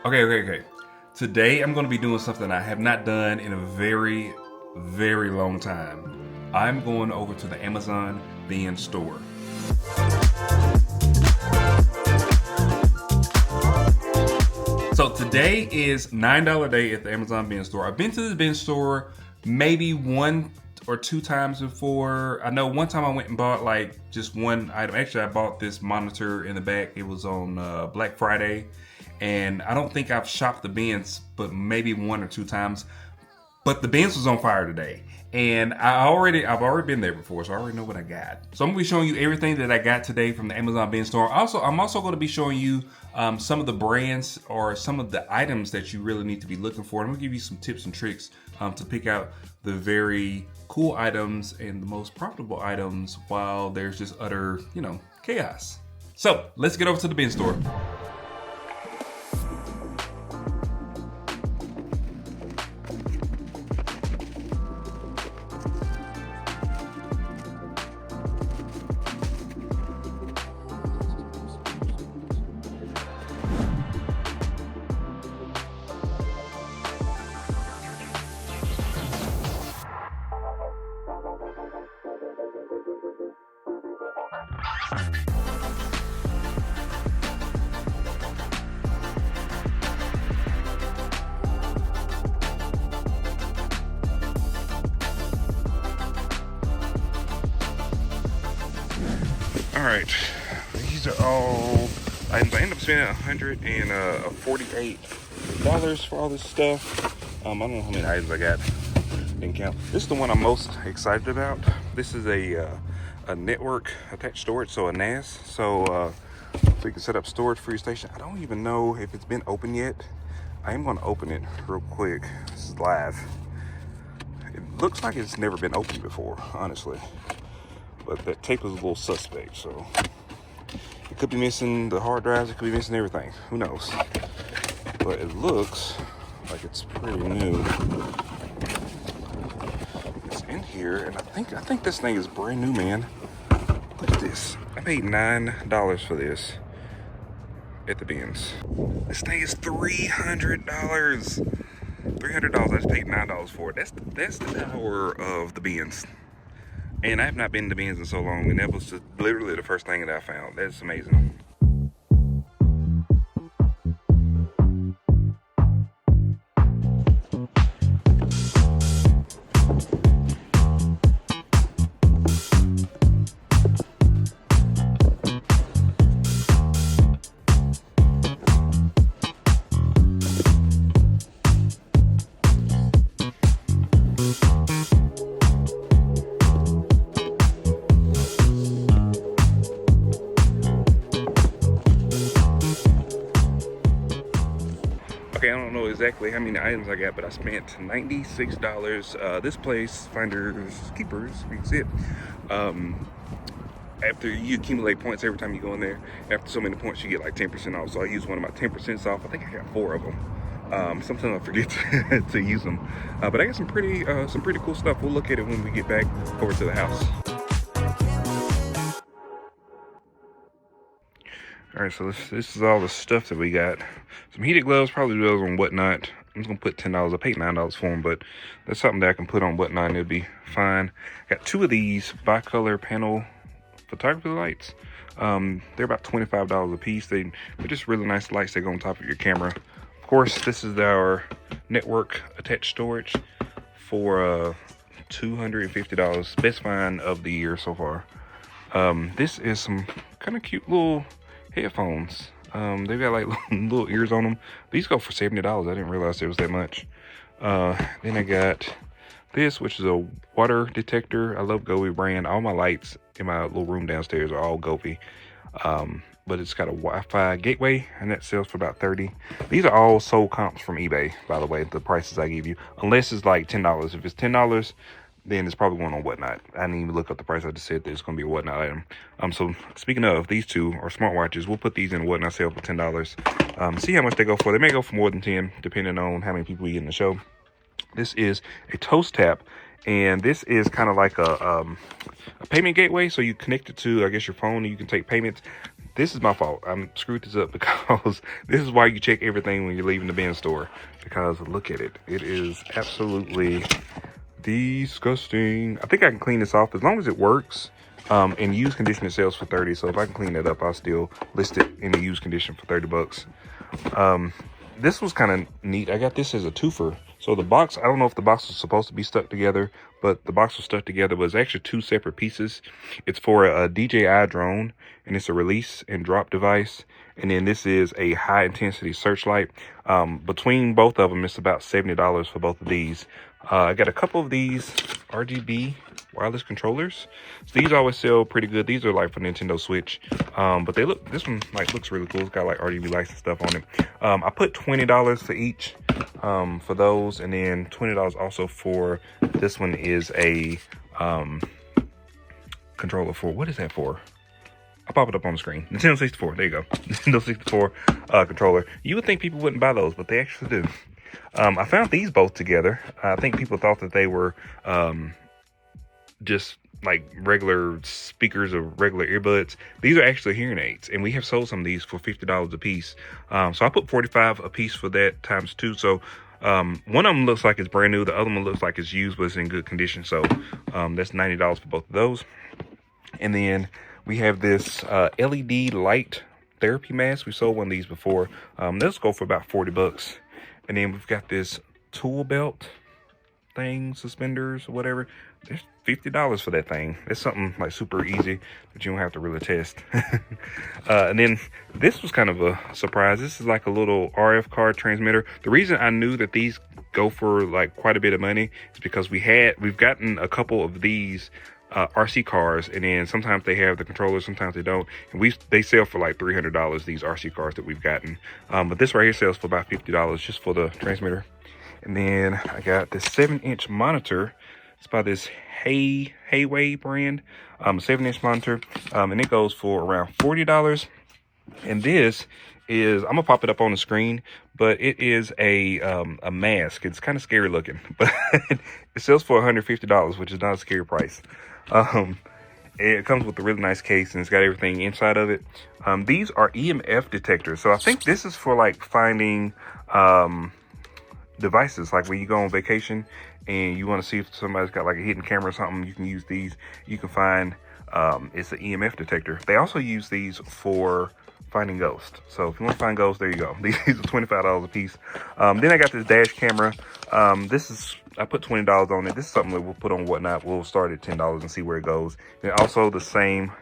Okay. Today I'm going to be doing something I have not done in a very, very long time. I'm going over to the Amazon bin store. So today is $9 day at the Amazon bin store. I've been to the bin store maybe one or two times before. I know one time I went and bought like just one item. Actually, I bought this monitor in the back. It was on Black Friday. And I don't think I've shopped the bins, but maybe one or two times. But the bins was on fire today. And I've already been there before, so I already know what I got. So I'm gonna be showing you everything that I got today from the Amazon bin store. I'm also gonna be showing you some of the brands or some of the items that you really need to be looking for. I'm gonna give you some tips and tricks to pick out the very cool items and the most profitable items while there's just utter, chaos. So let's get over to the bin store. All right, these are all items. I ended up spending $148 for all this stuff. I don't know how many items I got. Didn't count. This is the one I'm most excited about. This is a network attached storage, so a NAS. So you can set up storage for your station. I don't even know if it's been opened yet. I am going to open it real quick. This is live. It looks like it's never been opened before, honestly. But that tape is a little suspect, so it could be missing the hard drives, it could be missing everything. Who knows? But it looks like it's pretty new. It's in here, and I think this thing is brand new, man. Look at this. I paid $9 for this at the bins. This thing is $300. $300. I just paid $9 for it. That's the power of the bins. And I have not been in the bins in so long, and that was just literally the first thing that I found. That's amazing. Okay, I don't know exactly how many items I got, but I spent $96. This place, Finders Keepers, you can see it. After you accumulate points every time you go in there, after so many points, you get like 10% off. So I used one of my 10% off. I think I got 4 of them. Sometimes I forget to use them. But I got some pretty cool stuff. We'll look at it when we get back over to the house. All right, so this is all the stuff that we got. Some heated gloves, probably gloves on Whatnot. I'm just gonna put $10. I paid $9 for them, but that's something that I can put on Whatnot and it'll be fine. Got 2 of these bicolor panel photography lights. They're about $25 a piece. They're just really nice lights that go on top of your camera. Of course, this is our network attached storage for $250. Best find of the year so far. This is some kind of cute little headphones. They've got like little ears on them. These go for $70. I didn't realize there was that much. Then I got this, which is a water detector. I love Govee brand. All my lights in my little room downstairs are all Govee. But it's got a Wi-Fi gateway, and that sells for about $30. These are all sold comps from eBay, by the way, the prices I give you. Unless it's like $10. If it's $10, then it's probably one on Whatnot. I didn't even look up the price. I just said that it's going to be a Whatnot item. So speaking of, these two are smartwatches. We'll put these in a Whatnot sale for $10. See how much they go for. They may go for more than 10, depending on how many people we get in the show. This is a Toast Tap, and this is kind of like a payment gateway. So you connect it to, I guess, your phone, and you can take payments. this is my fault. I screwed this up because this is why you check everything when you're leaving the bin store. Because look at it. It is absolutely disgusting. I think I can clean this off as long as it works. And used condition it sells for 30. So if I can clean that up, I'll still list it in the used condition for 30 bucks. This was kind of neat. I got this as a twofer. So the box, I don't know if the box was supposed to be stuck together, but the box was stuck together, but it's actually two separate pieces. It's for a DJI drone, and it's a release and drop device. And then this is a high intensity searchlight. Between both of them, it's about $70 for both of these. I got a couple of these RGB wireless controllers. So these always sell pretty good. These are like for Nintendo Switch. But they look, this one like looks really cool. It's got like RGB lights and stuff on it. I put $20 for each for those, and then $20 also for this one is a controller for, what is that for? I'll pop it up on the screen. Nintendo 64, there you go. Nintendo 64 controller. You would think people wouldn't buy those, but they actually do. I found these both together. I think people thought that they were just like regular speakers or regular earbuds. These are actually hearing aids, and we have sold some of these for $50 a piece. So I put $45 a piece for that times two. So one of them looks like it's brand new. The other one looks like it's used, but it's in good condition. So that's $90 for both of those. And then we have this LED light therapy mask. We sold one of these before. Those go for about 40 bucks. And then we've got this tool belt thing, suspenders or whatever. There's $50 for that thing. It's something like super easy that you don't have to really test. And then this was kind of a surprise. This is like a little RF card transmitter. The reason I knew that these go for like quite a bit of money is because we've gotten a couple of these RC cars, and then sometimes they have the controllers, sometimes they don't, and they sell for like $300, these RC cars that we've gotten. But this right here sells for about $50 just for the transmitter. And then I got this 7-inch monitor. It's by this Hayway brand, a 7-inch monitor, and it goes for around $40. And this is, I'm gonna pop it up on the screen, but it is a mask. It's kind of scary looking, but it sells for $150, which is not a scary price. It comes with a really nice case, and it's got everything inside of it. These are EMF detectors, so I think this is for like finding devices, like when you go on vacation and you want to see if somebody's got like a hidden camera or something. You can use these. You can find it's an EMF detector. They also use these for finding ghosts. So if you want to find ghosts, there you go. These are $25 a piece. Then I got this dash camera. I put $20 on it. This is something that we'll put on Whatnot. We'll start at $10 and see where it goes. And also the same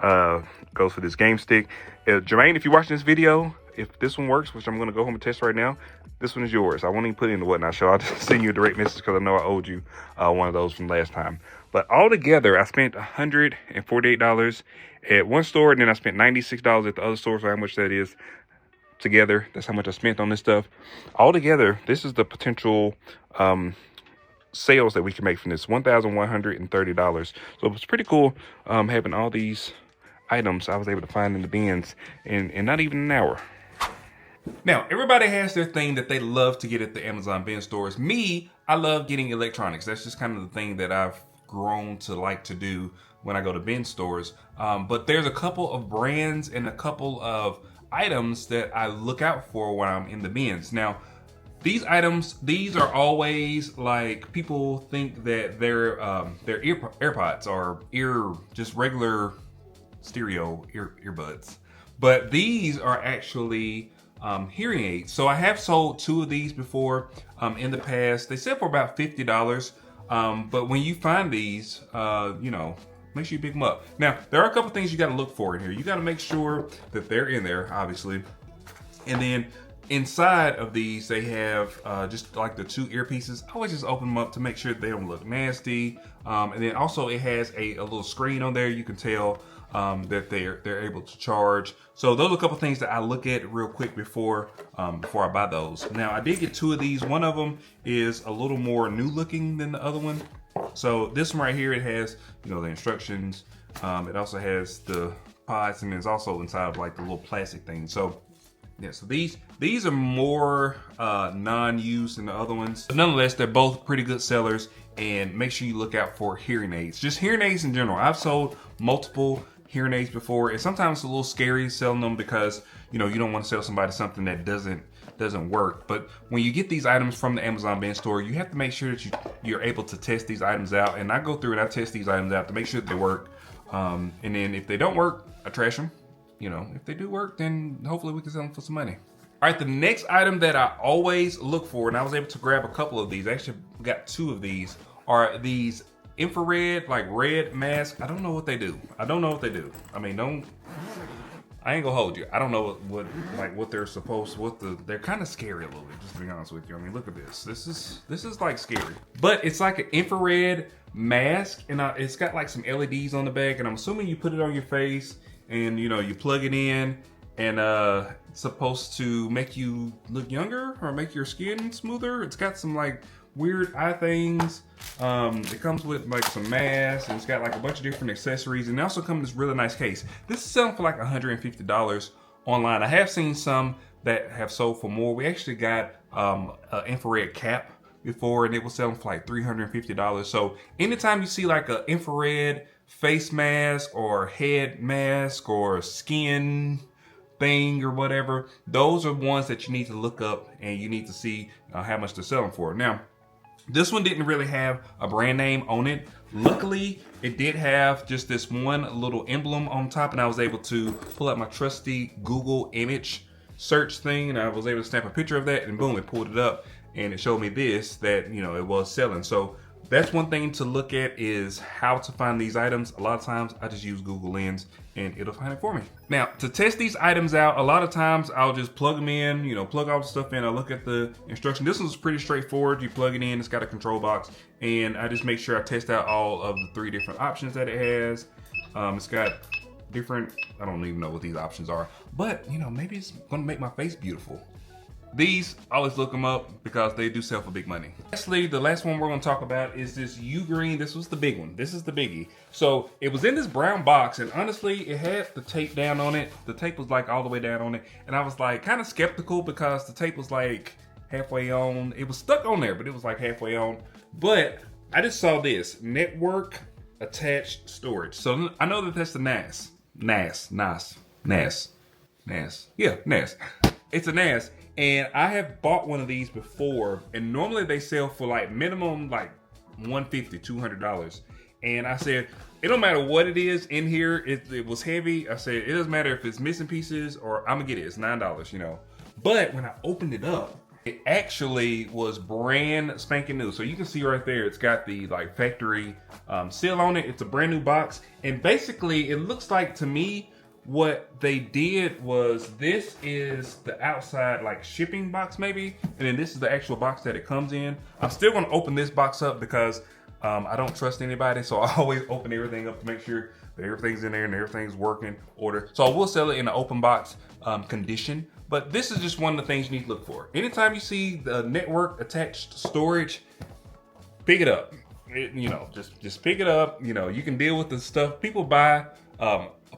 goes for this game stick. Jermaine, if you're watching this video, if this one works, which I'm going to go home and test right now, this one is yours. I won't even put it in the Whatnot show. I'll just send you a direct message because I know I owed you one of those from last time. But altogether, I spent $148 at one store, and then I spent $96 at the other store. So how much that is together, that's how much I spent on this stuff. Altogether, this is the potential sales that we can make from this, $1,130. So it's pretty cool having all these items I was able to find in the bins in not even an hour. Now, everybody has their thing that they love to get at the Amazon bin stores. Me, I love getting electronics. That's just kind of the thing that I've grown to like to do when I go to bin stores. But there's a couple of brands and a couple of items that I look out for when I'm in the bins. Now, these items, these are always like, people think that they're AirPods or just regular stereo earbuds. But these are actually hearing aids. So I have sold two of these before in the past. They sell for about $50. But when you find these, make sure you pick them up. Now, there are a couple things you got to look for in here. You got to make sure that they're in there, obviously. And then inside of these, they have just like the two earpieces. I always just open them up to make sure they don't look nasty. And then also it has a little screen on there. You can tell that they're able to charge. So those are a couple things that I look at real quick before I buy those. Now, I did get two of these. One of them is a little more new looking than the other one. So this one right here, it has the instructions. It also has the pods, and it's also inside of like the little plastic thing. So yeah, so these are more non-used than the other ones. But nonetheless, they're both pretty good sellers. And make sure you look out for hearing aids. Just hearing aids in general. I've sold multiple hearing aids before, and sometimes it's a little scary selling them because, you know, you don't want to sell somebody something that doesn't work. But when you get these items from the Amazon bin store, you have to make sure that you're able to test these items out. And I go through and I test these items out to make sure that they work. And then if they don't work, I trash them. You know, if they do work, then hopefully we can sell them for some money. All right, the next item that I always look for, and I was able to grab a couple of these, I actually got 2 of these, are these infrared, like red masks. I don't know what they do. I mean, I ain't gonna hold you. I don't know what they're supposed to, they're kind of scary a little bit, just to be honest with you. I mean, look at this. This is like scary. But it's like an infrared mask, and it's got like some LEDs on the back, and I'm assuming you put it on your face and, you know, you plug it in, and it's supposed to make you look younger or make your skin smoother. It's got some like weird eye things. It comes with like some masks, and it's got like a bunch of different accessories, and it also comes in this really nice case. This is selling for like $150 online. I have seen some that have sold for more. We actually got an infrared cap before, and it was selling for like $350. So anytime you see like an infrared face mask or head mask or skin thing or whatever, those are ones that you need to look up, and you need to see how much they're selling for. Now, this one didn't really have a brand name on it. Luckily, it did have just this one little emblem on top, and I was able to pull out my trusty Google image search thing, and I was able to snap a picture of that, and boom, it pulled it up, and it showed me this, that, you know, it was selling. So that's one thing to look at, is how to find these items. A lot of times I just use Google Lens and it'll find it for me. Now, to test these items out, a lot of times I'll just plug them in, you know, plug all the stuff in. I'll look at the instruction. This one's pretty straightforward. You plug it in, it's got a control box, and I just make sure I test out all of the 3 different options that it has. It's got different, I don't even know what these options are, but, you know, maybe it's gonna make my face beautiful. These, I always look them up because they do sell for big money. Lastly, the last one we're gonna talk about is this U-Green. This was the big one. This is the biggie. So it was in this brown box, and honestly, it had the tape down on it. The tape was like all the way down on it. And I was like kind of skeptical because the tape was like halfway on. It was stuck on there, but it was like halfway on. But I just saw this, network attached storage. So I know that that's the NAS. Yeah, NAS. It's a NAS. And I have bought one of these before, and normally they sell for like minimum like $150, $200. And I said, it don't matter what it is in here. It was heavy. I said, it doesn't matter if it's missing pieces or I'm gonna get it. It's $9, you know. But when I opened it up, it actually was brand spanking new. So you can see right there, it's got the like factory seal on it. It's a brand new box. And basically it looks like, to me, what they did was, this is the outside like shipping box maybe, and then this is the actual box that it comes in. I'm still gonna open this box up because I don't trust anybody, so I always open everything up to make sure that everything's in there and everything's working order. So I will sell it in an open box condition, but this is just one of the things you need to look for. Anytime you see the network attached storage, pick it up. You know, just pick it up. You know, you can deal with the stuff people buy.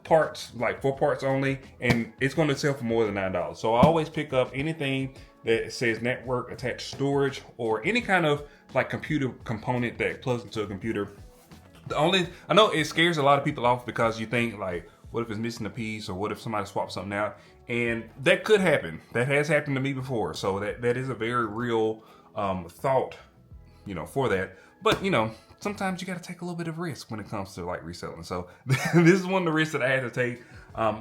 Parts, like 4 parts only, and it's going to sell for more than $9. So I always pick up anything that says network attached storage, or any kind of like computer component that plugs into a computer. I know it scares a lot of people off because you think like, what if it's missing a piece, or what if somebody swapped something out? And that could happen. That has happened to me before. So that is a very real thought, you know, for that. But, you know, sometimes you got to take a little bit of risk when it comes to like reselling. So this is one of the risks that I had to take.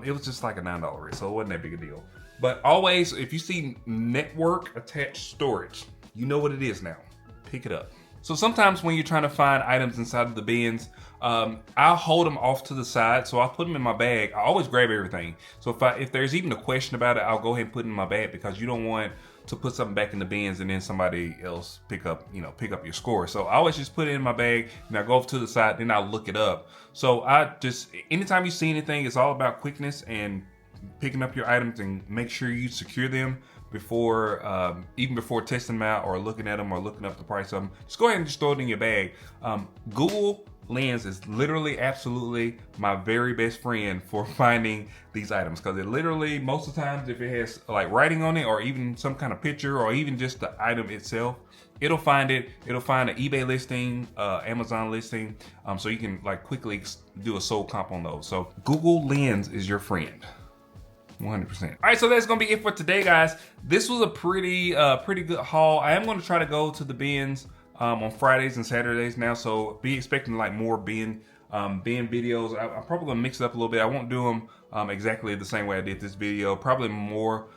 It was just like a $9 risk, so it wasn't that big a deal. But always, if you see network attached storage, you know what it is now. Pick it up. So sometimes when you're trying to find items inside of the bins, I'll hold them off to the side. So I'll put them in my bag. I always grab everything. So if there's even a question about it, I'll go ahead and put it in my bag, because you don't want to put something back in the bins and then somebody else pick up your score. So I always just put it in my bag, and I go off to the side, then I'll look it up. So anytime you see anything, it's all about quickness and picking up your items, and make sure you secure them before, even before testing them out or looking at them or looking up the price of them. Just go ahead and just throw it in your bag. Google Lens is literally absolutely my very best friend for finding these items, because it literally, most of the times, if it has like writing on it or even some kind of picture or even just the item itself, it'll find it. It'll find an eBay listing, Amazon listing, so you can like quickly do a sold comp on those. So Google Lens is your friend. 100%. All right, so that's gonna be it for today, guys. This was a pretty good haul. I am gonna try to go to the bins on Fridays and Saturdays now, so be expecting like more bin videos. I'm probably gonna mix it up a little bit. I won't do them exactly the same way I did this video. Probably more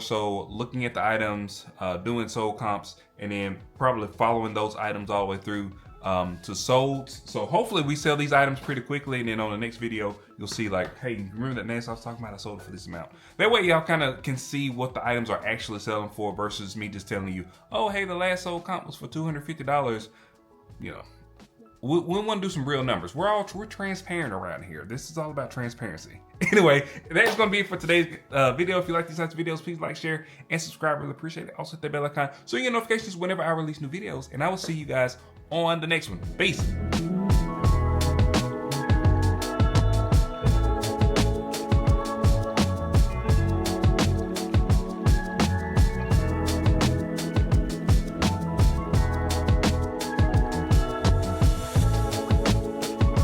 so looking at the items, doing sold comps, and then probably following those items all the way through to sold. So hopefully we sell these items pretty quickly, and then on the next video you'll see like, hey, remember that NAS I was talking about? I sold it for this amount. That way y'all kind of can see what the items are actually selling for versus me just telling you, oh hey, the last sold comp was for $250. You know, we want to do some real numbers. We're transparent around here. This is all about transparency. Anyway, that's going to be it for today's video. If you like these types of videos, please like, share, and subscribe. Really appreciate it. Also hit that bell icon so you get notifications whenever I release new videos. And I will see you guys on the next one. Peace.